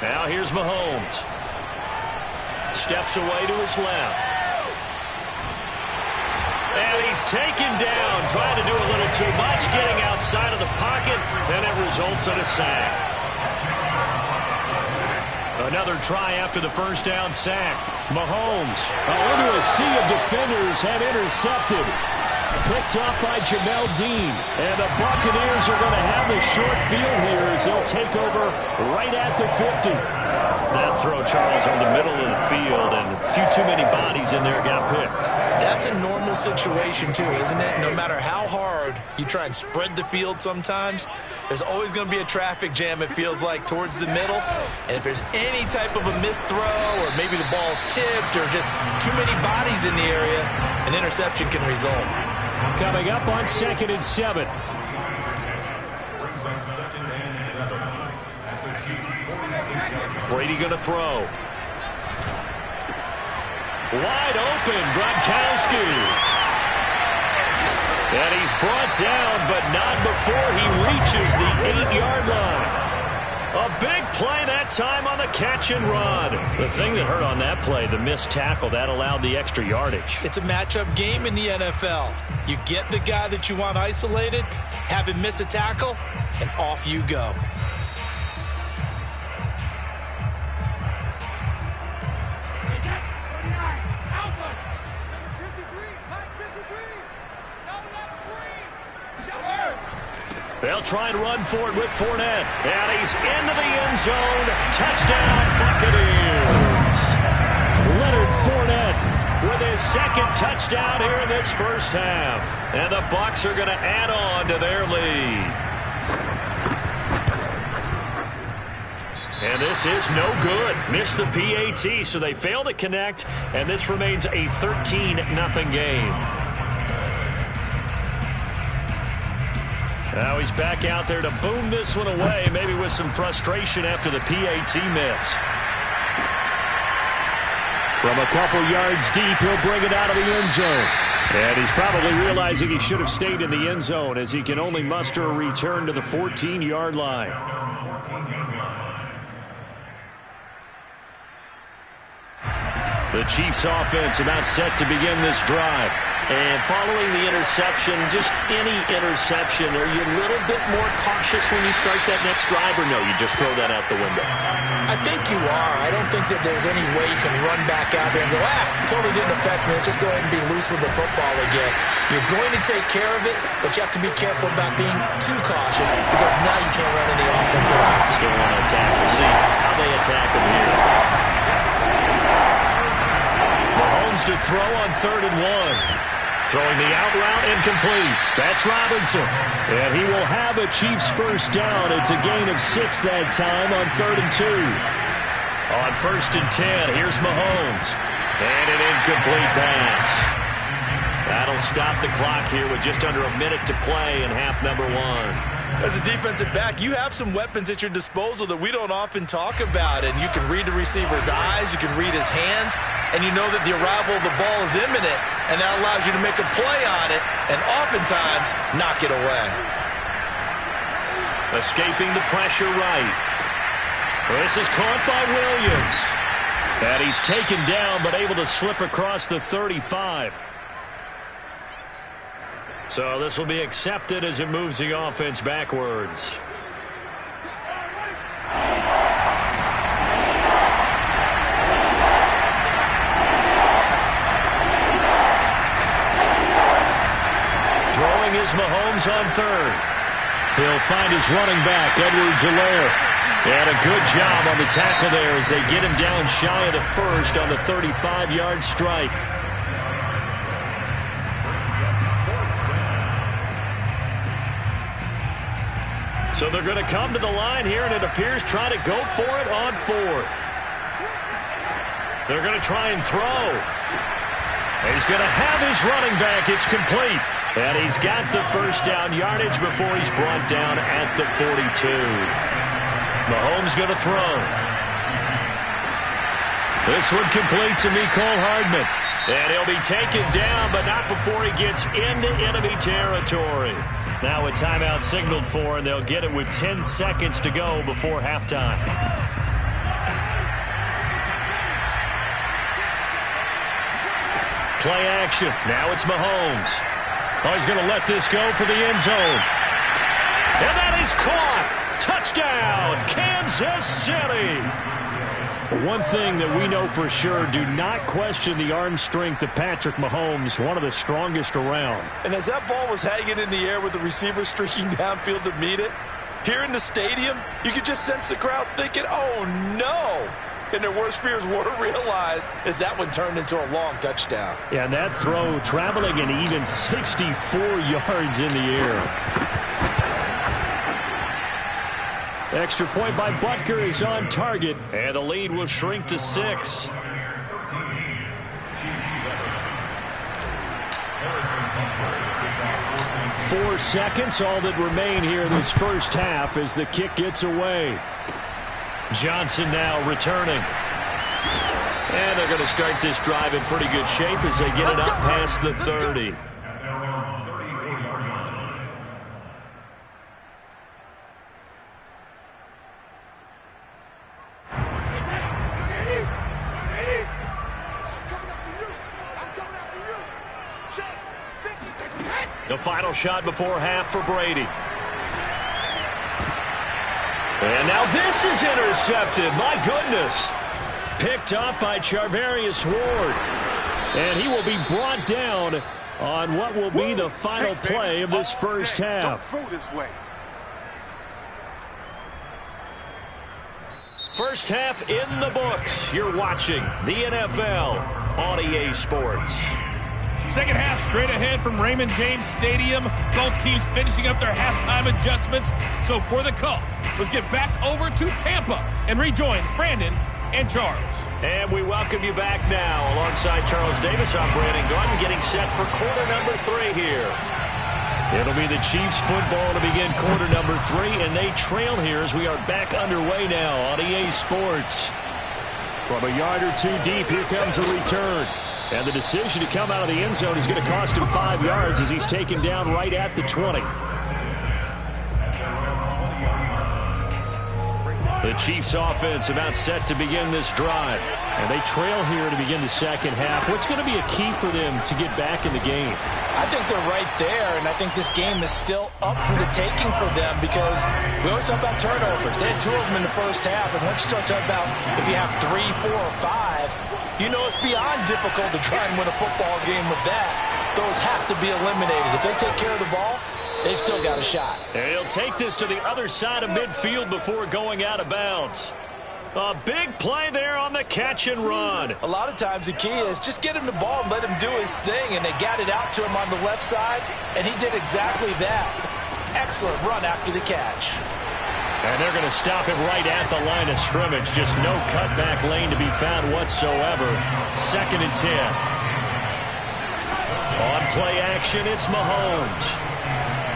Now here's Mahomes. Steps away to his left. And he's taken down, trying to do a little too much, getting outside of the pocket, and it results in a sack. Another try after the first down sack. Mahomes. Into a sea of defenders and intercepted. Picked off by Jamel Dean. And the Buccaneers are going to have the short field here as they'll take over right at the 50. That throw, Charles, over the middle of the field, and a few too many bodies in there got picked. That's a normal situation, too, isn't it? No matter how hard you try and spread the field sometimes, there's always going to be a traffic jam, it feels like, towards the middle. And if there's any type of a missed throw or maybe the ball's tipped or just too many bodies in the area, an interception can result. Coming up on 2nd and 7. Brady going to throw. Wide open, Gronkowski. And he's brought down, but not before he reaches the 8-yard line. A big play that time on the catch and run. The thing that hurt on that play, the missed tackle, that allowed the extra yardage. It's a matchup game in the NFL. You get the guy that you want isolated, have him miss a tackle, and off you go. They'll try and run for it with Fournette. And he's into the end zone. Touchdown, Buccaneers. Leonard Fournette with his second touchdown here in this first half. And the Bucs are going to add on to their lead. And this is no good. Missed the PAT, so they fail to connect. And this remains a 13-0 game. Now he's back out there to boom this one away, maybe with some frustration after the PAT miss. From a couple yards deep, he'll bring it out of the end zone. And he's probably realizing he should have stayed in the end zone as he can only muster a return to the 14-yard line. The Chiefs offense about set to begin this drive. And following the interception, just any interception, are you a little bit more cautious when you start that next drive, or no, you just throw that out the window? I think you are. I don't think that there's any way you can run back out there and go, totally didn't affect me. Let's just go ahead and be loose with the football again. You're going to take care of it, but you have to be careful about being too cautious because now you can't run any offense at all. Still want to attack. We'll see how they attack him here. Mahomes to throw on 3rd and 1. Throwing the out route incomplete. That's Robinson. And he will have a Chiefs first down. It's a gain of 6 that time on 3rd and 2. On 1st and 10, here's Mahomes. And an incomplete pass. That'll stop the clock here with just under a minute to play in half number 1. As a defensive back, you have some weapons at your disposal that we don't often talk about. And you can read the receiver's eyes, you can read his hands, and you know that the arrival of the ball is imminent, and that allows you to make a play on it and oftentimes knock it away. Escaping the pressure right. This is caught by Williams. And he's taken down but able to slip across the 35. So this will be accepted as it moves the offense backwards. Throwing is Mahomes on 3rd. He'll find his running back, Edwards-Helaire. And a good job on the tackle there as they get him down shy of the 1st on the 35-yard strike. So they're going to come to the line here, and it appears try to go for it on 4th. They're going to try and throw. He's going to have his running back. It's complete. And he's got the first down yardage before he's brought down at the 42. Mahomes going to throw. This one complete to Mecole Hardman. And he'll be taken down, but not before he gets into enemy territory. Now a timeout signaled for, and they'll get it with 10 seconds to go before halftime. Play action. Now it's Mahomes. Oh, he's going to let this go for the end zone. And that is caught. Touchdown, Kansas City. One thing that we know for sure, do not question the arm strength of Patrick Mahomes, one of the strongest around. And as that ball was hanging in the air with the receiver streaking downfield to meet it, here in the stadium, you could just sense the crowd thinking, oh, no. And their worst fears were realized as that one turned into a long touchdown. Yeah, and that throw traveling an even 64 yards in the air. Extra point by Butker is on target. And the lead will shrink to 6. Four seconds, all that remain here in this first half as the kick gets away. Johnson now returning. And they're going to start this drive in pretty good shape as they get it up past the 30. The final shot before half for Brady. And now this is intercepted. My goodness. Picked up by Charvarius Ward. And he will be brought down on what will be the final play of this first half. Don't throw this way. First half in the books. You're watching the NFL on EA Sports. Second half straight ahead from Raymond James Stadium. Both teams finishing up their halftime adjustments. So for the call, let's get back over to Tampa and rejoin Brandon and Charles. And we welcome you back now. Alongside Charles Davis, I'm Brandon Gaudin, getting set for quarter number 3 here. It'll be the Chiefs football to begin quarter number 3, and they trail here as we are back underway now on EA Sports. From a yard or two deep, here comes a return. And the decision to come out of the end zone is going to cost him 5 yards as he's taken down right at the 20. The Chiefs offense about set to begin this drive. And they trail here to begin the second half. What's going to be a key for them to get back in the game? I think they're right there, and I think this game is still up for the taking for them because we always talk about turnovers. They had 2 of them in the first half, and once you start talking about if you have 3, 4, or 5, you know it's beyond difficult to try and win a football game with that. Those have to be eliminated. If they take care of the ball, they've still got a shot. And he'll take this to the other side of midfield before going out of bounds. A big play there on the catch and run. A lot of times the key is just get him the ball and let him do his thing, and they got it out to him on the left side, and he did exactly that. Excellent run after the catch. And they're going to stop him right at the line of scrimmage. Just no cutback lane to be found whatsoever. 2nd and 10. On play action, it's Mahomes.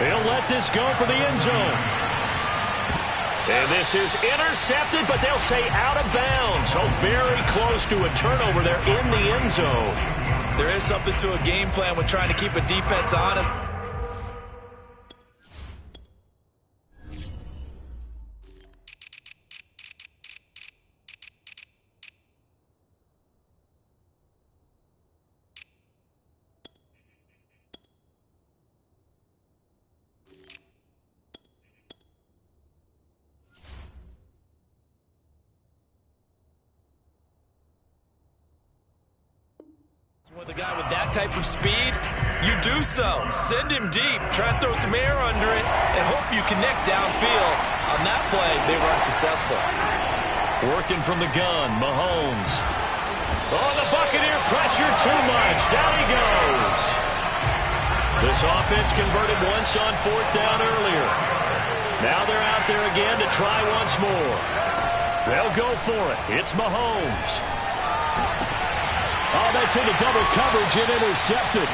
He'll let this go for the end zone. And this is intercepted, but they'll say out of bounds. So very close to a turnover there in the end zone. There is something to a game plan with trying to keep a defense honest. With a guy with that type of speed, you do so. Send him deep, try and throw some air under it, and hope you connect downfield. On that play, they were unsuccessful. Working from the gun, Mahomes. Oh, the Buccaneer pressure too much. Down he goes. This offense converted once on 4th down earlier. Now they're out there again to try once more. They'll go for it. It's Mahomes. Oh, that's into double coverage and intercepted.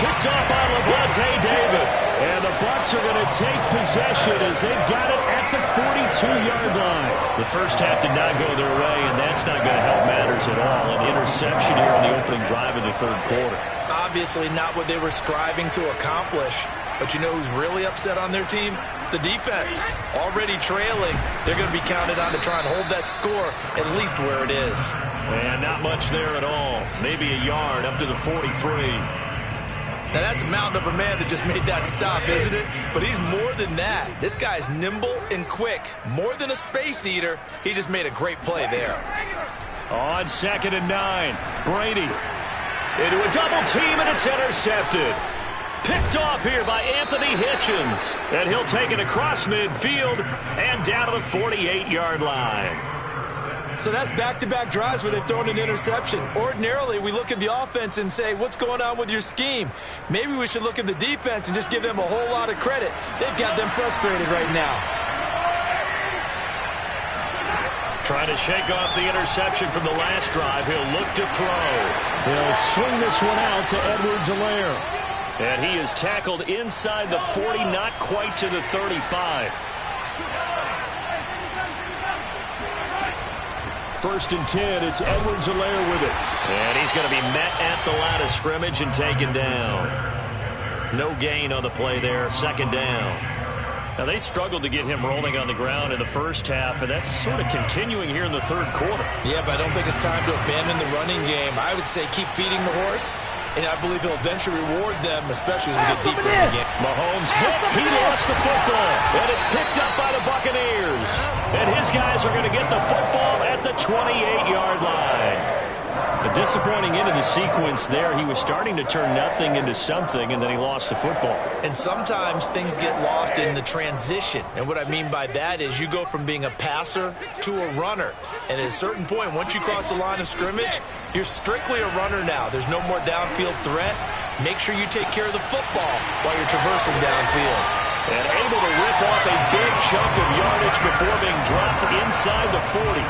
Picked off by Levante David. And the Bucs are going to take possession as they've got it at the 42-yard line. The first half did not go their way, and that's not going to help matters at all. An interception here on the opening drive of the 3rd quarter. Obviously not what they were striving to accomplish. But you know who's really upset on their team? The defense. Already trailing, they're going to be counted on to try and hold that score at least where it is. And not much there at all. Maybe a yard up to the 43. Now, that's a mountain of a man that just made that stop, isn't it? But he's more than that. This guy's nimble and quick. More than a space eater. He just made a great play there. On 2nd and 9, Brady. Into a double team, and it's intercepted. Picked off here by Anthony Hitchens. And he'll take it across midfield and down to the 48-yard line. So that's back-to-back drives where they've thrown an interception. Ordinarily, we look at the offense and say, what's going on with your scheme? Maybe we should look at the defense and just give them a whole lot of credit. They've got them frustrated right now. Trying to shake off the interception from the last drive. He'll look to throw. He'll swing this one out to Edwards-Helaire. And he is tackled inside the 40, not quite to the 35. 1st and 10, it's Edwards-Helaire with it. And he's going to be met at the line of scrimmage and taken down. No gain on the play there, 2nd down. Now, they struggled to get him rolling on the ground in the first half, and that's sort of continuing here in the 3rd quarter. Yeah, but I don't think it's time to abandon the running game. I would say keep feeding the horse, and I believe he'll eventually reward them, especially as we get deeper in the game. Mahomes hit. He lost the football, and it's picked up by the Buccaneers. And his guys are going to get the football at the 28-yard line. A disappointing end of the sequence there. He was starting to turn nothing into something, and then he lost the football. And sometimes things get lost in the transition. And what I mean by that is you go from being a passer to a runner. And at a certain point, once you cross the line of scrimmage, you're strictly a runner now. There's no more downfield threat. Make sure you take care of the football while you're traversing downfield. And able to rip off a big chunk of yardage before being dropped inside the 40.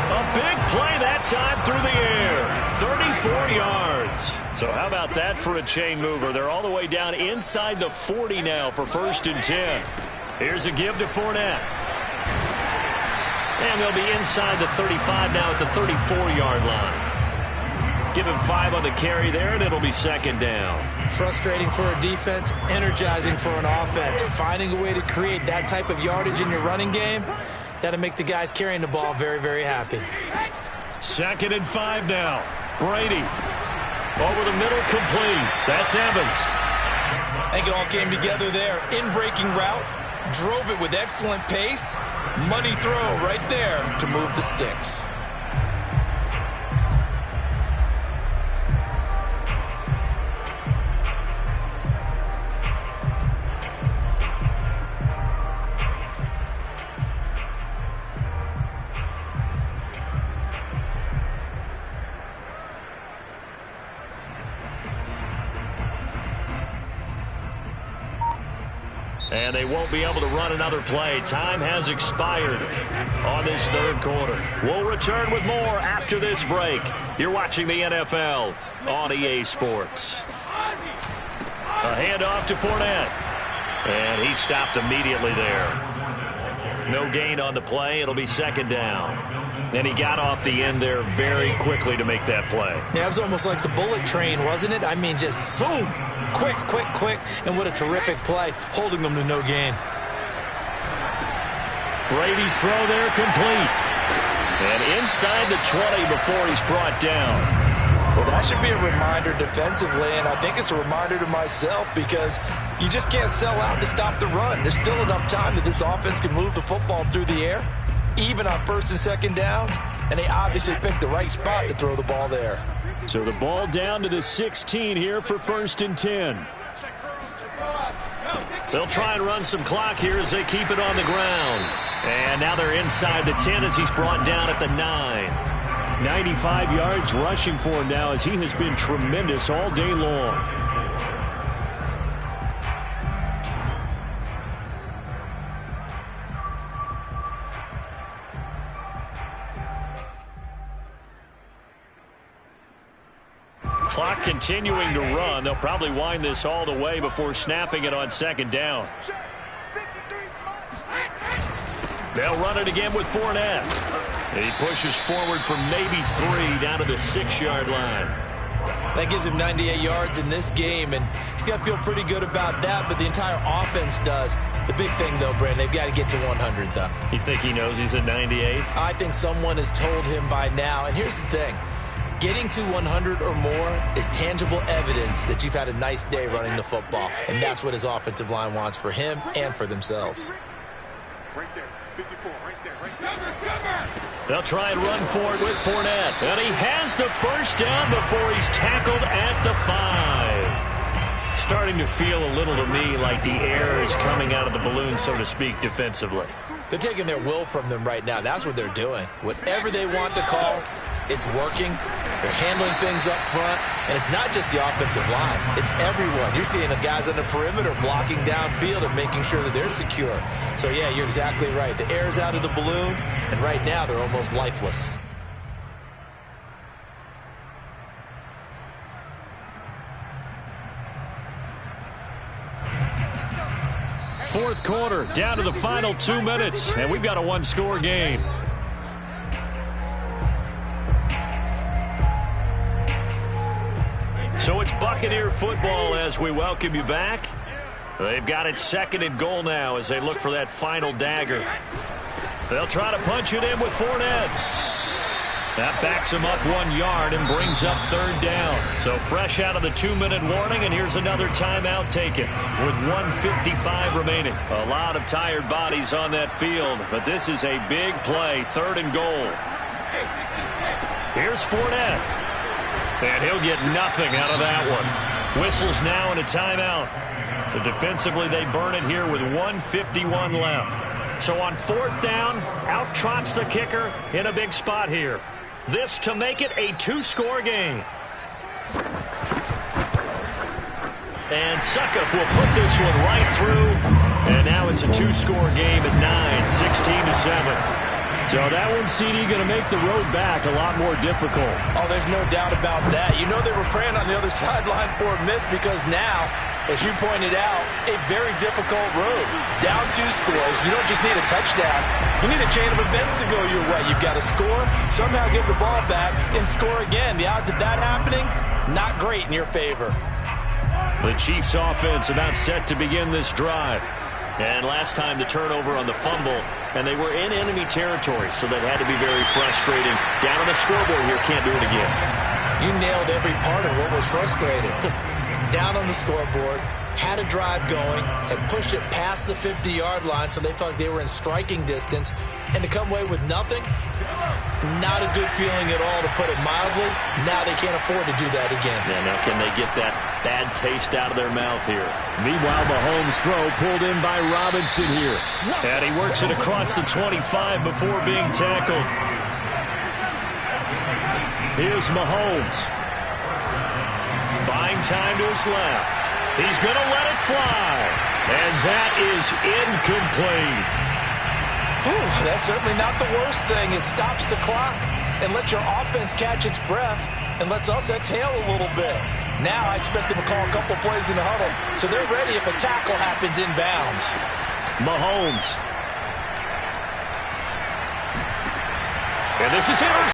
A big play that time through the air. 34 yards. So how about that for a chain mover? They're all the way down inside the 40 now for 1st and 10. Here's a give to Fournette. And they'll be inside the 35 now at the 34-yard line. Give him 5 on the carry there, and it'll be 2nd down. Frustrating for a defense, energizing for an offense. Finding a way to create that type of yardage in your running game, that'll make the guys carrying the ball very, very happy. 2nd and 5 now. Brady. Over the middle, complete. That's Evans. I think it all came together there. In-breaking route, drove it with excellent pace. Money throw right there to move the sticks. And they won't be able to run another play. Time has expired on this 3rd quarter. We'll return with more after this break. You're watching the NFL on EA Sports. A handoff to Fournette. And he stopped immediately there. No gain on the play. It'll be 2nd down. And he got off the end there very quickly to make that play. Yeah, it was almost like the bullet train, wasn't it? I mean, just zoom. Quick, quick, quick. And what a terrific play, holding them to no gain. Brady's throw there complete. And inside the 20 before he's brought down. Well, that should be a reminder defensively, and I think it's a reminder to myself because you just can't sell out to stop the run. There's still enough time that this offense can move the football through the air, even on 1st and 2nd downs, and they obviously picked the right spot to throw the ball there. So the ball down to the 16 here for 1st and 10. They'll try and run some clock here as they keep it on the ground. And now they're inside the 10 as he's brought down at the 9. 95 yards rushing for him now as he has been tremendous all day long. Clock continuing to run. They'll probably wind this all the way before snapping it on 2nd down. They'll run it again with Fournette. He pushes forward for maybe 3 down to the 6-yard line. That gives him 98 yards in this game, and he's got to feel pretty good about that, but the entire offense does. The big thing, though, Brandon, they've got to get to 100, though. You think he knows he's at 98? I think someone has told him by now, and here's the thing. Getting to 100 or more is tangible evidence that you've had a nice day running the football, and that's what his offensive line wants for him and for themselves. Right there, 54, right there, right there. They'll try and run for it with Fournette. And he has the first down before he's tackled at the 5. Starting to feel a little to me like the air is coming out of the balloon, so to speak, defensively. They're taking their will from them right now. That's what they're doing. Whatever they want to call, it's working. They're handling things up front. And it's not just the offensive line. It's everyone. You're seeing the guys on the perimeter blocking downfield and making sure that they're secure. So, yeah, you're exactly right. The air's out of the balloon, and right now they're almost lifeless. Fourth quarter, down to the final 2 minutes, and we've got a one-score game. So it's Buccaneer football as we welcome you back. They've got it second and goal now as they look for that final dagger. They'll try to punch it in with Fournette. That backs him up 1 yard and brings up third down. So fresh out of the 2-minute warning, and here's another timeout taken with 1:55 remaining. A lot of tired bodies on that field, but this is a big play, third and goal. Here's Fournette. And he'll get nothing out of that one. Whistles now and a timeout. So defensively, they burn it here with 1:51 left. So on fourth down, out trots the kicker in a big spot here. This to make it a 2-score game. And Suckup will put this one right through. And now it's a 2-score game at 9, 16-7. So that one, CD, going to make the road back a lot more difficult. Oh, there's no doubt about that. You know they were praying on the other sideline for a miss because now, as you pointed out, a very difficult road. Down 2 scores. You don't just need a touchdown. You need a chain of events to go your way. You've got to score, somehow get the ball back, and score again. The odds of that happening, not great in your favor. The Chiefs offense about set to begin this drive. And last time the turnover on the fumble, and they were in enemy territory, so that had to be very frustrating. Down on the scoreboard here, can't do it again. You nailed every part of what was frustrating. Down on the scoreboard, had a drive going, had pushed it past the 50-yard line, so they felt like they were in striking distance, and to come away with nothing, not a good feeling at all, to put it mildly. Now they can't afford to do that again. Yeah, now can they get that bad taste out of their mouth here? Meanwhile, Mahomes' throw pulled in by Robinson here. And he works it across the 25 before being tackled. Here's Mahomes. Buying time to his left. He's going to let it fly. And that is incomplete. Ooh, that's certainly not the worst thing. It stops the clock and lets your offense catch its breath and lets us exhale a little bit. Now I expect them to call a couple plays in the huddle, so they're ready if a tackle happens inbounds. Mahomes. And this is intercepted.